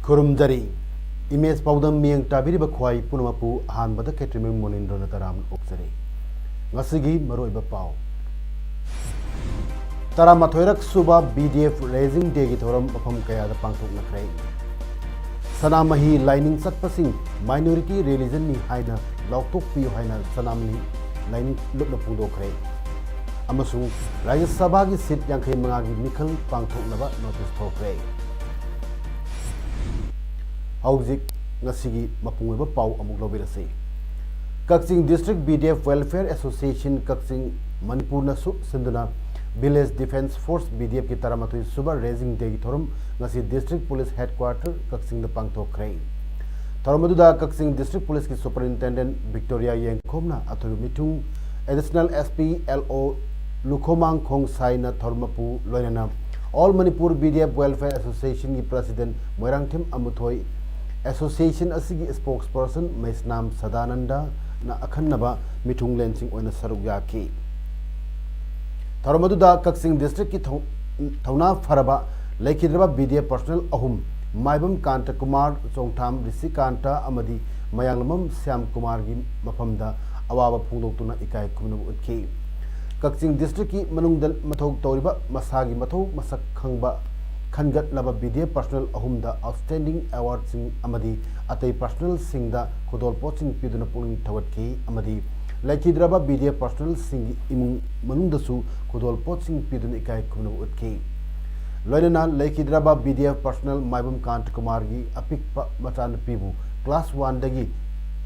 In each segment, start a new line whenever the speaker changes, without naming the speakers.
खुरुमजरी image पाउदम मियंग ताबिरी बख्वाई पुनमपु हानबद केट्रिमिंग मोनिंद्र नतराम ओक्सरे ngasi maroi bapau tara mathoirak suba BDF raising day gi thoram apham kaya da pangthok na krai sanamahi lining satpasing minority religion ni haina loktok pi haina sanamni lining lup na pungdo krai amasung rajya sabha gi sit yankhai manga gi mikhal pangthok na ba notice thokre hauzik ngasigi mapungwe pau amuk lobirase Kakching District BDF Welfare Association Kakching Manipur na su sinduna Village Defence Force BDF ki taramatui suba raising day ki thorum ngasi District Police Headquarter Kakching da pangthok krai thorum da Kakching District Police ki Superintendent Victoria Yengkhomna athu mitung Additional SP LO Lukhomang Khongsai na thormapu loinana All Manipur BDF Welfare Association ki President Moirangthim Amuthoi Association asigi spokesperson Maisnam Sadananda na akhanaba mitung lensing oina saruk yaki tharomadu da Kakching district ki thauna faraba laikhidraba BDF personnel ahum maibam Kanta Kumar Chongtham Risi Kanta amadi mayanglamam Syam Kumar gi mafamda awaba phungdoktuna ikai khumna utki Kakching district ki manungdal mathau toriba masagi mathau masak khangba Khangat laba BDF personnel ahumda outstanding award sing amadi atai personnel sing da khodol poching piduna puling thawat ki amadi laikhidraba BDF personnel sing imung manungda su khodol poching piduna ikai khumna utki loinana laikhidraba BDF personnel maibam Kanta Kumar gi apikpa machan pibu class 1 dagi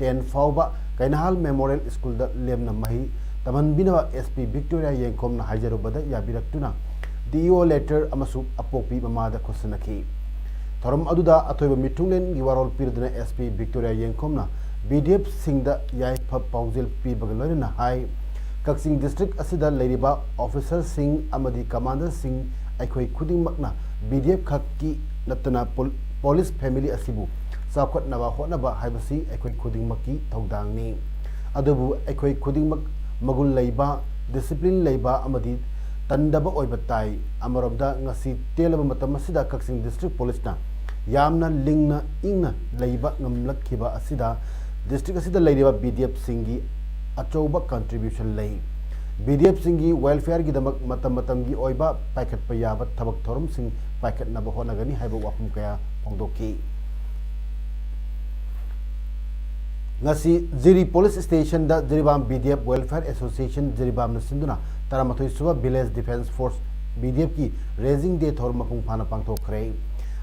10 fauba kainahal memorial school da lemna mahi taman binawa SP Victoria Yengkhom na hajarubada yabiraktuna DO letter amasu apokpi mamada khosanaki thorum aduda athoiba mitunglen gi warol pirduna SP Victoria Yengkhomna BDF singda yai phap paungzel pi bagalorina hai Kakching district asida leiriba officer sing amadi commander sing aikhoi khuding makna BDF khakki natana police family asibu sakhat naba honaba haibasi aikhoi khuding makki thodangni adubu aikhoi khuding mak magul leiba discipline leiba amadi Tandaba oibatai amarobda ngasi telaba matam asida Kakching district police na yamna lingna ingna leiba ngamlakhiba asida district asida leiriba BDF singi achouba contribution lei BDF singi welfare gi damak matam gi oiba paikhat payaba thabak thorum sing paikhat naba honagani haiba wapum kaya pongdoki ngasi Jiri police station da Jiribam BDF Welfare Association Jiribam na sinduna taramatoi suba Village Defence Force BDF ki raising day thorma pung phana pangthok krai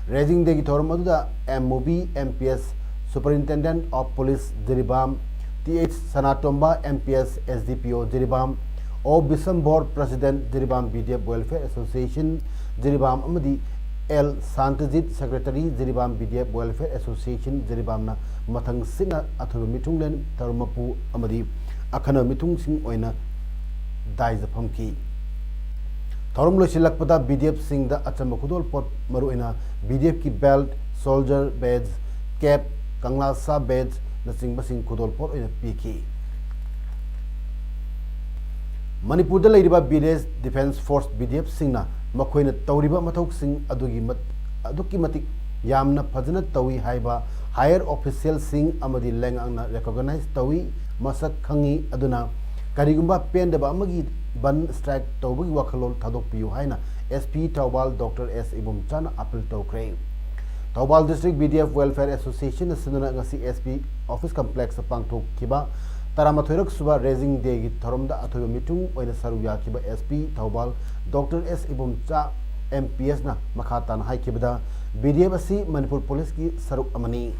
raising day ki thorma da MOB MPS Superintendent of Police Jiribam TH Sanatomba MPS SDPO Jiribam O Bisambor President Jiribam BDF Welfare Association Jiribam amadi L Santajit Secretary Jiribam BDF Welfare Association Jiribam na mathang sina athu mitunglen tarmapu amadi akhana mitung sing oina daiza phamki thorum losilakpada BDF sing da achamba khudol pot maruina BDF ki belt soldier badge cap kangla sa badge na sing basing khudol pot oina piki Manipur da leiriba Village Defence Force BDF sing na makhoina tawriba mathok sing aduki matik yamna phajana tawi haiba higher official sing amadi lengangna recognize tawi masak khangi aduna karigumba pendaba amagi ban strike tawbagi wakhalol thadok piu haina SP Taubal Dr S Ibum Chan appeal tawkre Taubal District BDF Welfare Association sinuna ngasi SP office complex pangthok kiba taramathoirak suba raising day gi thoromda athoyo mitung oina saru yakiba SP Taubal Dr S Ibum Cha MPS na makhatan haikibada BDF asi Manipur police ki saruk amani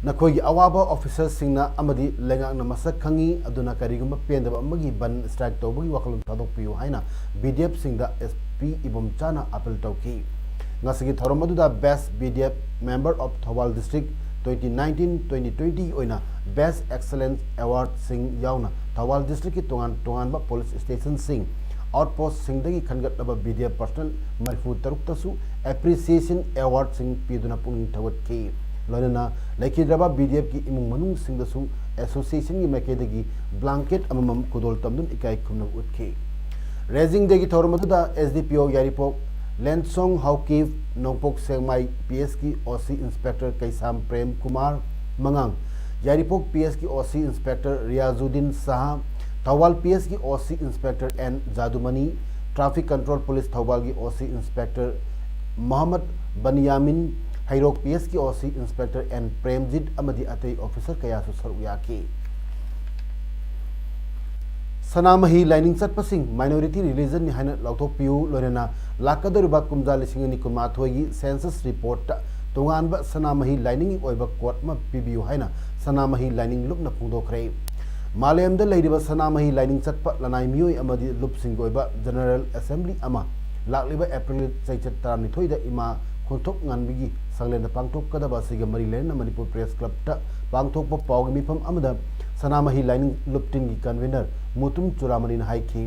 Nakoi awaba officers singna amadi lengang na masak khangi aduna kariguma pendaba amagi ban strike tawbagi wakalum thadok piu haina BDF singda SP Ibum Chana appeal tawki ngasigi thorom aduda best BDF member of Thawal district 2019-2020 oina best excellence award sing yauna Thawal district ki tongan ba police station sing outpost sing dagi khangat laba BDF personal marfu taruk tasu appreciation award sing piduna pung thawat ki loina laikidraba BDF ki imung manung sing dasu association ki makedagi blanket amamam kudol tamdun ikai khumna utki raising dagi thorom aduda SDPO yaripok Lensong Hawkiv Nongpok Sengmai PS की OC inspector Keisham Prem Kumar Mangang Yairipok PS की OC inspector Riazuddin Shah Thoubal PS की OC inspector N Jadumani traffic control police Thoubal की OC inspector Mohammad Baniamin Heirok PS की OC inspector N Premjit अमदी अतई officer कयासु सरुया की सनामही लाइनिंग चटपसिंग माइनॉरिटी रिलीजन नि हाइना लौथोपियु लोरेना लाकदोरबा कुमजा लिसिंग नि कुमाथोगी सेंसस रिपोर्ट तोंगानबा सनामही लाइनिंग ओइबा कोर्ट मा पिबियु हाइना सनामही लाइनिंग लुपना फुंदोखरे मालेमदा लेरिबा सनामही लाइनिंग चटप लनाई मियोय अमदी लुपसिंग ओइबा जनरल असेंबली अमा लाक्लिबा अप्रैल चैचत तारनिथोइदा इमा खोंथोक nganbigi sanglena pangthok kadaba siga mari lena manipur press club ta pangthok pa pawgi mifam amada sanamahi lining lupting gi convener mutum churamani na haiki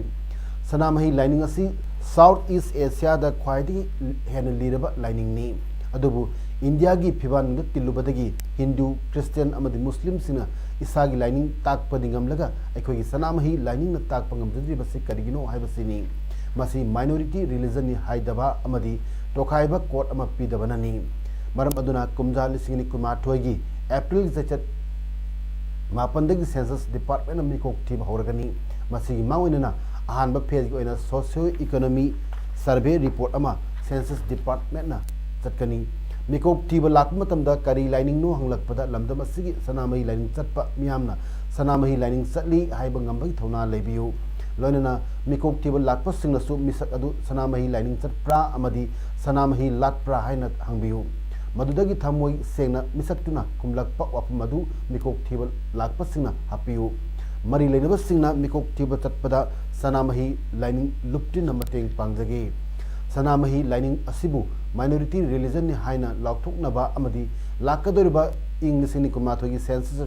sanamahi lining asi south east asia da khwaidi hen liraba lining ni adubu india gi phiban da tilubadagi hindu christian amadi muslim sina isagi lining tak padingam laga aikoi gi sanamahi lining na tak pangam jidri basi karigino haibasini masi minority religion ni haidaba amadi टोखाइबा court अमा पीदबननी मरम अदुना कुमजा लिसिंगनी कुमाथोगी अप्रैल जचत मापनदगी census department मिकोक थी हौरगनी मसिगी मावइनना अहानबा phase की ओइना socio economy survey report अमा census department ना चटकनी मिकोक थीब लाकमतमदा करी लाइनिंग नो हंगलकपदा लमदम असिगी सनामही लाइनिंग चटपा मियामना सनामही लाइनिंग चटली हाइबा ngambagi थौना लेबियु लोनना मिकोक थीब लाकपसिंगसु मिसक अदु सनामही लाइनिंग चटप्रा अमदी सनामही लाटप्रा हाइना हंगबियु मदुदगी थमोई सेंगना मिसक्तुना कुमलकपा वापम मदु मिकोक थीब लाकपसिंगना हापियु मरी लेनबसिंगना मिकोक थीब चटपदा सनामही लाइनिंग लुप्तिन मतेंग पांगजगे सनामही लाइनिंग असिबु माइनॉरिटी रिलीजन नि हाइना लाउथोकनबा अमदी लाकदोरिबा इंग्लिसिंग कुमाथोगी सेंसस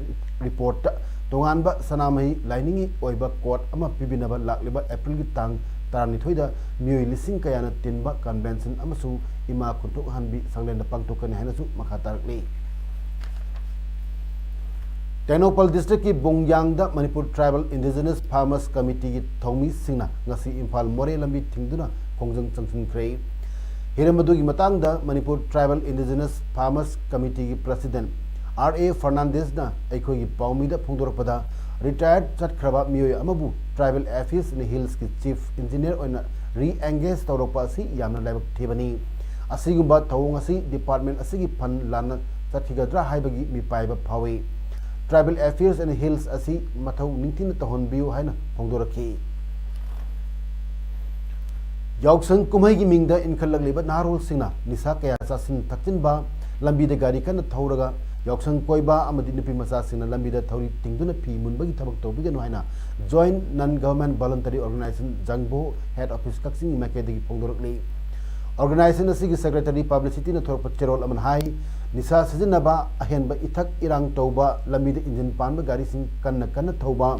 रिपोर्ट तोंगानबा सनामही लाइनिंग ओइबा कोर्ट अमा पिबिनबा लाक्लिबा अप्रैल की तांग तारनिथोइदा मियोय लिसिंग कयाना तिनबा कन्वेंशन अमसु इमा खुंथोक हनबी संगलेंदा पांगथोकने हाइनासु मखा तारकले टेक्नोपल डिस्ट्रिक्ट की बोंगयांगदा Manipur tribal indigenous farmers committee की थौमी सिंगना ngasi इम्फाल मोरे लंबी थिंगदुना खोंजंग चंगसिनख्रे हिरमदुगी मतंगदा Manipur tribal indigenous farmers committee की प्रेसिडेंट RA फर्नांडिस ना अखोगी पाउमीदा फोंदोरपदा रिटायर्ड चटख्रबा मियोय अमबु ट्राइबल अफिस इन हिल्स की चीफ इंजीनियर ओइना री एंगेज तौरपा असि यामना लाइबक थेबनी असिगुंबा थौंग असि डिपार्टमेंट असिगी फन लाना चटखिगद्रा हाइबगी मिपाइबा फावे ट्राइबल अफेयर्स इन हिल्स असि मथौ निंथिन तहनबियु हाइना फोंदोरखि याउसंग कुमैगी मिंगदा इनखलगलिबा नारोल सिंगना निसा कया चासिन थक्चिनबा लंबीदा गाड़ी कन थौरगा याउसंग कोइबा अमदि नुपी मचा सिंगना लंबीदा थौरी तिंगदुना फी मुनबगी थबक तौबिगनु हाइना joint non government voluntary organisation जंगबो हेड ऑफिस कक्सिंग मैकेदगी फोंदोरकली ऑर्गेनाइजेशन असि सेक्रेटरी पब्लिसिटी न थोरप चेरोल अमन हाई निसा सिजनबा अहेनबा इथक इरांग तौबा लंबीदा इंजन पानबा गाड़ी सिंग कन्न थौबा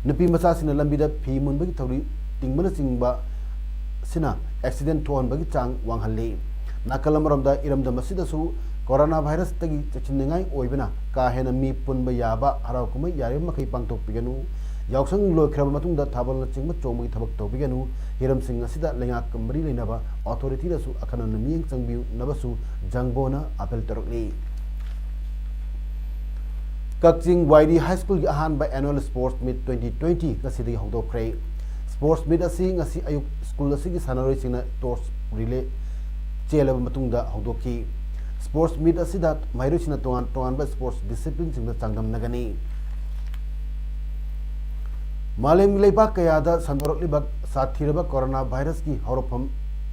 नुपी मचा सिंगना लंबीदा फी मुनबगी थौरी तिंगबना सिंगबा सिना एक्सीडेंट थोहनबगी चांग वांगहल्ली नाकलमरमदा इरमदम असिदसु कोरोना वायरस तगी चचिनंगाई ओइबना का हेना मी पुनबा याबा हराव कुमै यारे मखै पांगथोकपिगनु याउसंग लोइख्रब मतुंगदा थाबल चिंग चोमगी थबक तौबिगनु हिरम सिंग असिदा लेंगा कमरी लेनबा अथॉरिटी दसु अखनन मियंग चंगबिउ नबसु जंगबोना अपील तरकली कक्चिंग वाइडी हाई स्कूल की अहानबा एनुअल स्पोर्ट्स मीट 2020 गसिदगी हौदोखरे स्पोर्ट्स मीट असि ngasi ayuk स्कूल असि सानरोय सिंगना टॉर्च रिले चेलब मतुंगदा हौदोखी स्पोर्ट्स मीट असिदा माइरोसिना तोंगान तोंगानबा स्पोर्ट्स डिसिप्लिन सिंगदा चांगदम नगनी मालेम लेबा कयादा संदोरकलिबा साथीरबा कोरोना वायरस की हौरफम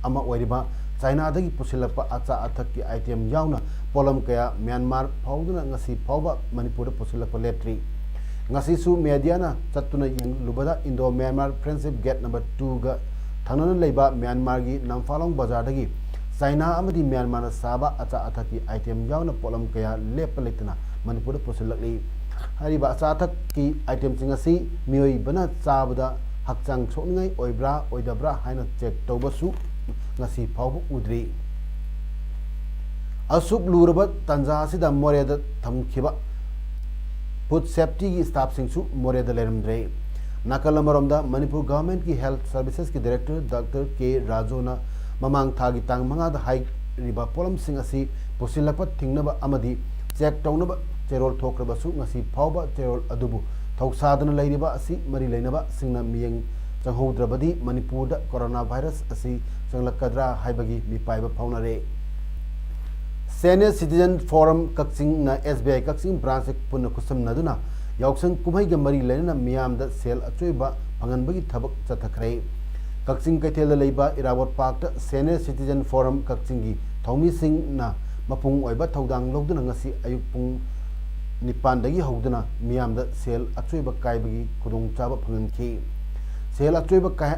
अमा ओइरिबा चाइना दगी पुसिलपा आचा अथक की आइटम यावना पोलम कया म्यांमार फाउदुना ngasi फाउबा मणिपुर पुसिलपा लेप्ट्री ngasi su mediana चतुना लुबदा Indo Myanmar friendship gate number 2 गा थानन लेबा म्यांमार की नामफालोंग बाजार दगी चाइना अमदी म्यांमार साबा अचा अथक की आइटम यावना पोलम कया लेप लेतना मणिपुर पुसिलकली हरिबा अचा अथक की आइटम सिंग असि मियोई बना चाबदा हक्चांग सोनिंgai ओइब्रा ओइदब्रा हाइना चेक तौबसु ngasi फावबु उद्री असुक लुरबा तंजा असिदा मोरेदा थमखिबा फूड सेफ्टी की स्टाफ सिंगसु मोरेदा लेरमद्रे नाकल अमरोमदा मणिपुर गवर्नमेंट की हेल्थ सर्विसेज के डायरेक्टर डॉक्टर के राजोना ममांग थागी तांग मंगाद हाई रिबा पोलम सिंग असि पुसिलकपा थिंगनबा अमदी चेक तौनबा चेरोल थोक्रबसु ngasi फावबा चेरोल अदुबु थौसादन लैरिबा असि मरि लैनबा सिंगना मियंग चंगहोद्रबदी मणिपुर दा कोरोना वायरस असि चंगलकद्रा हाइबगी मिपाइबा फाउनरे सीनियर सिटीजन फोरम कक्सिंग ना SBI कक्सिंग ब्रांच पुन कुसम नदुना याउसंग कुमई ग मरि लैना मियाम दा सेल अचोइबा फंगनबगी थबक चथखरे कक्सिंग कैथेल लैबा Irawat park senior citizen forum Kakching की थौमी सिंह ना मपुंग ओइबा थौदांग लौदुना ngasi अयुक पुंग निपानदगी हौदुना मियाम दा सेल अचोइबा काइबगी खुदोंग चाबा फंगनखि सेल अचोइबा काय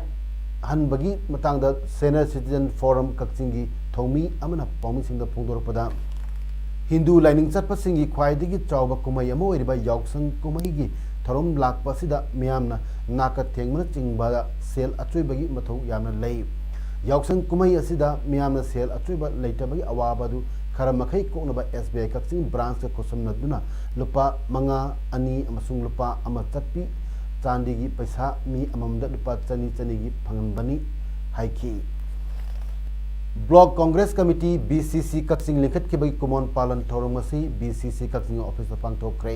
हनबगी मतंगदा सीनियर सिटीजन फोरम कक्सिंग की थौमी अमना पाउमिसिंग फोंदोरपदा हिंदू लाइनिंग चटपसिंगी ख्वाइदगी चावबा कुमई अमा ओइरिबा याउसंग कुमईगी थरोम लाकपसिदा मियामना नाका थेंगमना चिंगबादा सेल अचोइबगी मथौ यामना लई याउसंग कुमई असिदा मियामना सेल अचोइबा लैतबगी अवाबादु खरमखै कोनबा SBI कक्सिंग ब्रांच का कुसमनदुना लुपा मंगा अनि अमसुंग लुपा अमा चटपी चांदीगी पैसा मी अममदा लुपा चनी चनीगी फंगनबनी हाइखी block Congress committee BCC Kakching लिखत के बगी कुमोन पालन थौरमसी BCC कक्सिंग ऑफिस पांगथोक्रे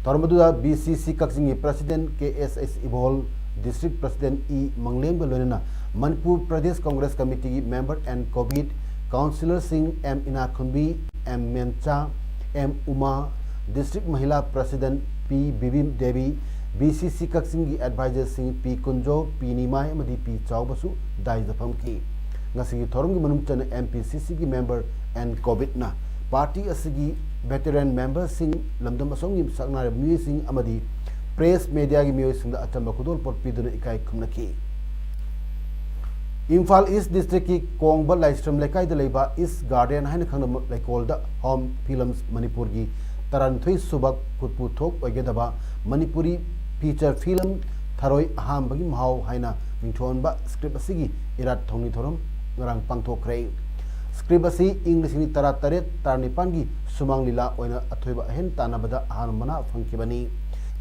थौरमदुदा BCC Kakching president KSS Ibol district president E Manglem लोनना मणिपुर प्रदेश कांग्रेस कमिटी की member and covid councillor Singh M Inakhunbi M Mencha M Uma district महिला president P Bibim Devi BCC Kakching की advisor Singh P Kunjo P Nimai मदी P चावबसु दाइजफम की ngasi thorong manung chana MPCC की मेंबर एंड कोविड ना party असगी veteran member Singh लमदम असोंग सकना म्यूई Singh अमदी press media की म्यूई सिंह अचंबा खुदोल पर पीदुन इकाई खुमनकी इम्फाल ईस्ट डिस्ट्रिक्ट की कोंगबा लाइस्ट्रम लेकाई दलेबा ईस्ट गार्डन हाइन खंगम लेकोल दा होम फिल्म्स मणिपुर की तरनथुई सुबक खुदपुथोक ओइगेदबा मणिपुरी फीचर फिल्म थरोई अहामबगी महाव हाइना मिंथोनबा स्क्रिप्ट असगी इरात थौनी थोरम ngarang pangthokre script asi english ni tara taret tarnipan gi sumang lila oina athoiba hen tanabada ahanmana phangkibani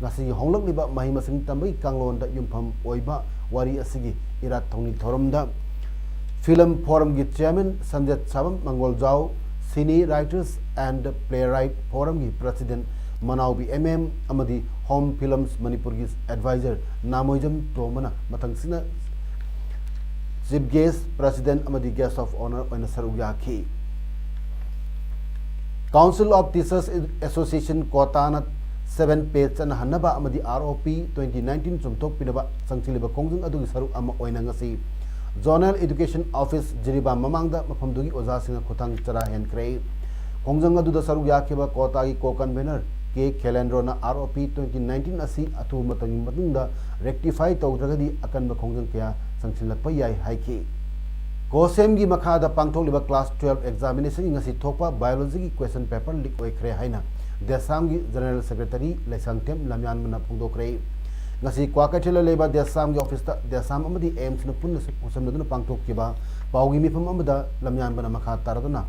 ngasi honglok liba mahi masing tambai kanglon da yumpham oiba wari asigi irat thongni thoromda film forum gi chairman sanjay sabam mangol jao cine writers and playwright forum gi president manaubi amadi home films manipur gi advisor namoijam tomana mathangsina Chief Guest President Amadi Guest of Honor Oina Sarugaki Council of Teachers Association Kotana 7 page and Hanaba Amadi ROP 2019 Sumtok Pinaba Sangchiliba Kongjung Adu Saru Ama Oina Ngasi Zonal Education Office Jiriba Mamangda Mapamdugi Ozasina Kotang Chara Hen Krei Kongjung Adu Sarugaki Kotagi Kokan Banner K Calendrona ROP 2019 Asi Atu Matang Matunda Rectify Taudragadi Akan Kongjung Kya संचिलकपा याई हाइकी कोसेम की मखादा पांगथोलिबा class 12 examination ngasi थोपा biology की question paper leak ओइखरे हाइना देसाम की general secretary लेसांगतेम लमयान मना फुंगदोखरे ngasi क्वाकथेल लेबा देसाम की office ता देसाम अमदी एम्स न पुन उसमदुन पांगथोकिबा पाउगी मिफम अमदा लमयान बना मखा तारदुना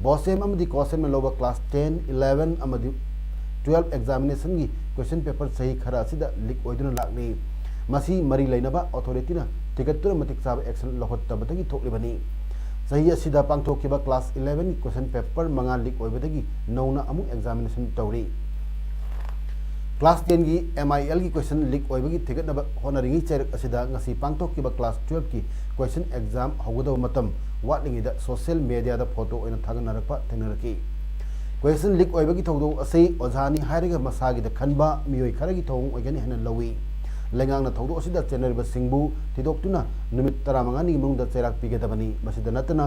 बोसेम अमदी कोसेम लोबा क्लास 10 11 अमदी 12 एग्जामिनेशन की क्वेश्चन पेपर सही खरा सिदा लीक ओइदुन लागनी मसी मरी लैनबा अथॉरिटी ना टिकटुर मतिक साब एक्शन लखोत्तबदगी थोकलिबनी सही असिदा पांगथोकिबा क्लास 11 की क्वेश्चन पेपर मंगा लीक ओइबदगी नौना अमु एग्जामिनेशन तौरी क्लास 10 की MIL की क्वेश्चन लीक ओइबगी टिकटनबा होनरिंगी चेरक असिदा ngasi पांगथोकिबा क्लास 12 की क्वेश्चन एग्जाम हौगदब मतम वाटलिंगिदा सोशल मीडिया दा फोटो ओइना थागनरकपा थेंगनरकी क्वेश्चन लीक ओइबगी थौदो असै ओझानी हाइरगा मसागी द खनबा मियोय खरगी थौंग ओइगनी हन लवी लेंगांग थौदो असिदा चेनरबा सिंगबु थिदोक्तुना नुमित 15 नि मनुंगदा चेराक पिगेदबनी मसिदा नतना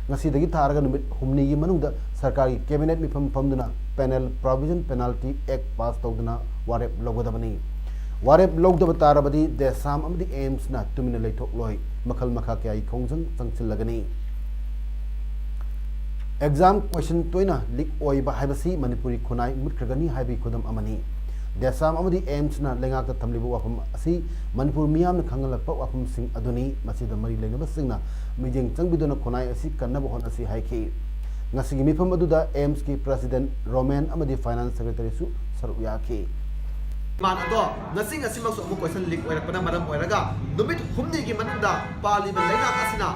ngasi थारगा नुमित हुमनी की मनुंगदा सरकार की कैबिनेट मिफम फमदुना panel provision penalty act pass तौदुना वारेप लौगदबनी वारेप लौगदब तारबदी देसाम अमदी एम्स ना तुमिना लेथोक लोय मखल मखा के आई खोंजंग संगसिलगनी एग्जाम क्वेश्चन तोइना लीक ओइबा हाइबसी मणिपुरी खुनाई मुटखगनी हाइबी खुदम अमनी देसाम अमदी एम्स ना लेंगाक थमलिबो वाफम असि मणिपुर मियाम न खंगलप वाफम सिंह अदुनी मसिदा मरी लेनब सिंगना मिजिंग चंगबिदुना खुनाई असि कन्नब होन असि हाइखी ngasi mifam aduda AIMS ki president Roman amadi finance secretary su saru yaki
man ado ngasing asimak so mo question leak oirakpana maram oiraga numit humni gi manunda parliament lenga asina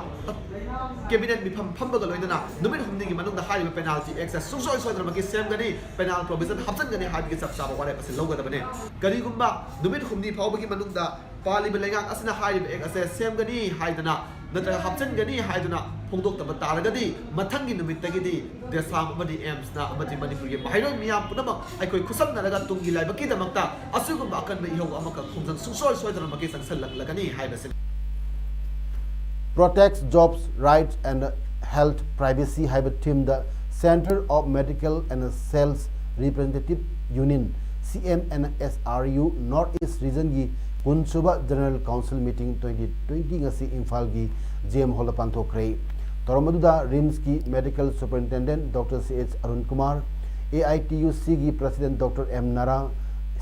cabinet mifam phambaga loidana numit humni gi manunda hariba penalty excess sungsoi soidra magi sem gani penal provision hapsan gani habi gi sab sab wale pasin loga dabane gari gumba numit humni phawbagi manunda parliament lenga asina hariba excess sem gani haidana नत्रगा हप्चन गनी हाइदुना फोंदोक्तब तारगदी मथंगी नुमित्तगदी DESAM अमदी AIMS ना अमदी मणिपुर गे माहिरोय मियाम पुनमक आइकोय खुसमनरगा तुंगी लाइबकी दमक्ता असुगुम अकन बे इहो अमक खुंजन सुसोय सोयदन मके संसल लगनी हाइबसिन
protects jobs rights and health privacy hybrid team the Center of Medical and Sales Representative Union CMNSRU Northeast Region gi Kunsuba General Council Meeting 2020 ngasi Imphal gi JM Hall panthokre Toromaduda RIMS ki Medical Superintendent Dr. CH Arun Kumar AITUC gi President Dr. M Nara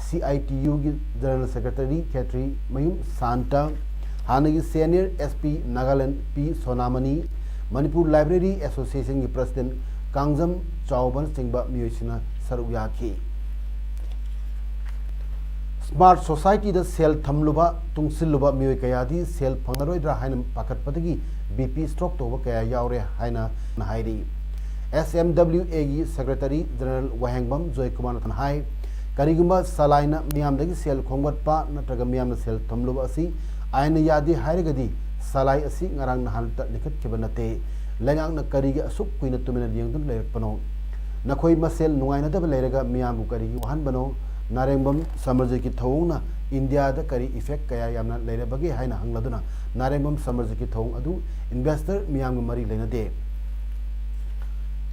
CITU gi General Secretary Khetri Mayum Santa Hanagi Senior SP Nagaland P Sonamani Manipur Library Association gi President Kangjam Chauban Singba Miyosina Saruyaki Smart Society the cell thamluba tungsiluba mioi kayadi cell phangaroidra haina pakatpadagi BP stroke toba kaya yaure haina nahairi SMWA gi Secretary General Wahengbam Joy Kumar Thanhai karigumba salaina miyamdagi cell khongwatpa natraga miyamna cell thamluba asi aina yadi hairagadi salai asi ngarang nahalta likhat kibanate lengang na kariga asuk kuina tumina diyangdun leirpano nakhoi masel nungaina dab leiraga miyamu karigi wahan bano Narembam Samarji ki thongna India da kari effect kaya yamna leira bagi haina hangladuna Narembam Samarji ki thong adu investor miyam mari leina de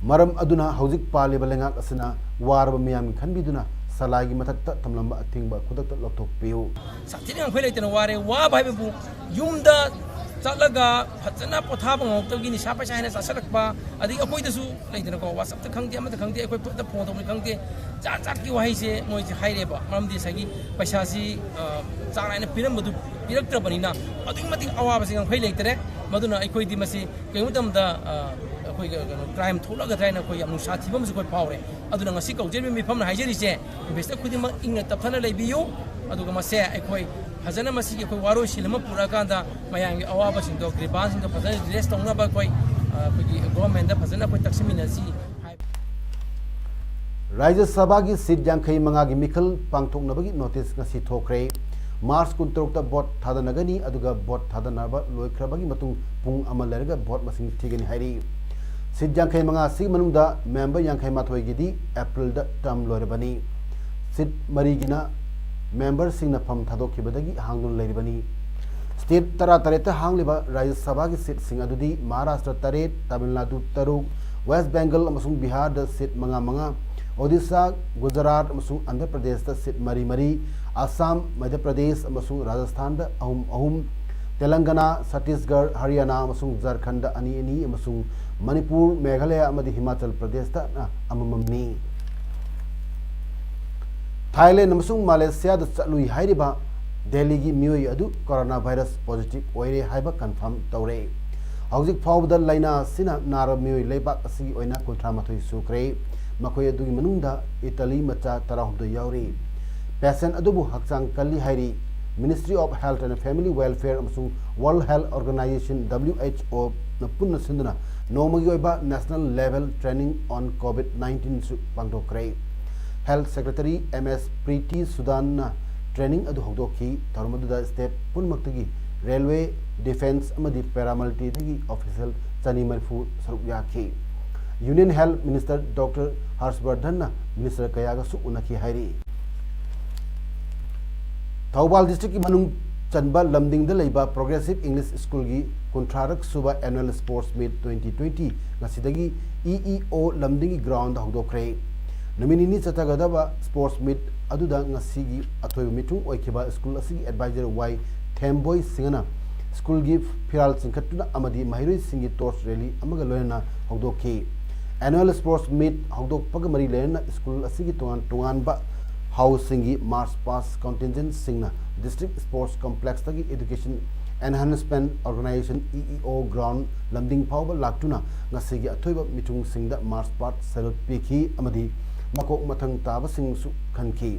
maram aduna hauzik pali balenga asina warba miyam khanbiduna salagi mathakta tamlamba athingba khudakta lokthok piu
sathini ang phai leitena ware wa bhai bu yumda चलगा फजना पोथाब ngoktogi ni sapa chaina sasalakba adi akoi dasu leitena ko whatsapp ta khangde amata khangde akoi ta phone to khangde cha cha ki wahai se moi se haire ba mamdi sagi paisa si charaina piram madu piraktra banina ading mati awaba sing phai leitere maduna akoi di masi keimutam da akoi crime tholaga traina akoi amnu sathibam se koi pawre aduna ngasi kaujel mi pham na haijeri se besta khudima ingna tapthana leibiyu aduga mase akoi फजना मसी के कोई वारो शिलम पूरा कांदा मयांग अवाब सिंह तो ग्रिबान सिंह तो फजना dress तोंगना बा कोई government दा फजना कोई तक्समिनसी
राज्य सभा की सीट यांखई मंगा की मिखल पांगथोकनबगी नोटिस ngasi थोखरे मार्च 19 ता वोट थादनगनी अदुगा वोट थादनबा लोइख्रबगी मतुंग पुंग अमा लेरगा वोट मसिंग थिगनी हाइरी सीट यांखई मंगा सि मनुंगदा मेंबर यांखई माथोय गिदी अप्रैल दा टर्म लोरबनी सीट मरीगिना member sing na pham thadok khibadagi hangdun leiribani state tara tareta hangliba rajya sabha ki seat sing adudi Maharashtra taret Tamil Nadu taruk West Bengal amasung Bihar da seat manga Odisha Gujarat amasung Andhra Pradesh da seat mari Assam Madhya Pradesh amasung Rajasthan da ahum Telangana Chhattisgarh Haryana amasung Jharkhand da ani amasung Manipur Meghalaya amadi Himachal Pradesh da amamamni Thailand amasung Malaysia da chalui hairiba Delhi gi mioi adu coronavirus positive oire haiba confirm tawre hauzik phawda laina sina nara mioi leibak asi oina kunthra mathoi sukre makoi adu gi manungda Italy macha tarahdo yauri patient adubu hakchang kalli hairi Ministry of Health and Family Welfare amasung World Health Organization WHO na punna sinduna nomagi oiba national level training on COVID-19 su pangdokre Health Secretary MS Preeti Sudan training adu hogdoki tarmaduda step punmaktagi railway defense amadi paramilitary dagi official chani marfu saruyaki Union Health Minister Dr. Harshvardhan Minister kayaga su unaki hairi Thawbal district ki manung chanba lamding da leiba Progressive English School gi kontrarak suba annual sports meet 2020 ngasidagi EEO lamding ground hogdokre Naminini Chatagadaba sports meet aduda ngasigi athoy mitung oikiba school asigi advisor Y Themboy Singana school gi Phiral Singkhatuna amadi Mahiroi Singi torch rally amaga loyana hogdoki annual sports meet hawdokpaga mari lena school asigi tungan ba housing march past contingent singna district sports complex tagi education enhancement organization EEO ground lamding phawba laktuna ngasigi athoiba mitung singda march past sel pikhi amadi makok mathang taba sing su khanki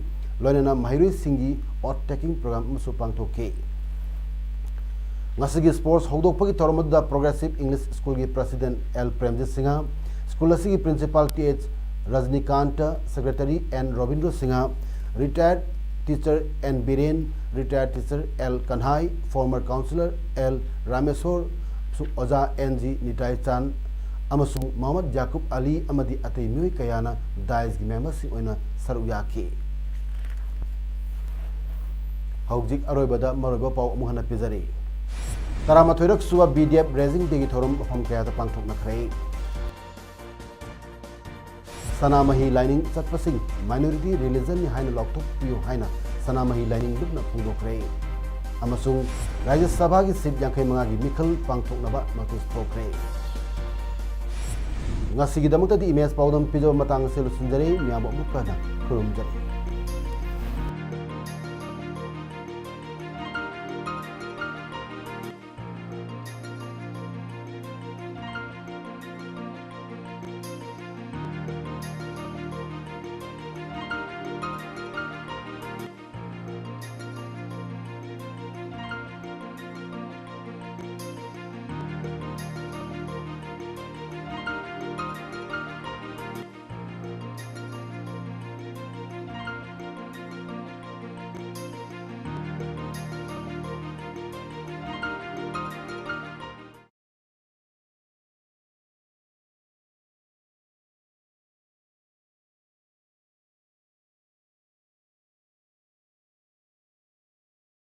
loinana mahirui singi ot taking program musu pangthoke ngasigi sports hawdokpagi tormada progressive english school gi president L Premjit Singha school asigi principal TH Rajnikant secretary N Robindra Singha retired teacher N Biren retired teacher L Kanhai former councillor L Rameswar Oja NG Nitai Chan amasung Muhammad Jakub Ali amadi atei mioi kayana dais gi members sing oina saru yaki haujik aroibada maroiba pau amuhana pizari taramathoirak suwa BDF raising degi thorum phom kaya ta pangthok nakhrai Sanamahi lining chatpasing minority religion ni haina lokthok piu haina Sanamahi lining lukna phungdokre amasung Rajya Sabha gi seat yankhai manga gi mikhal pangthoknaba notice thokre ngasi gi damukta di image pawdam pijo matang selu sunjare miyam amukka na khurumjare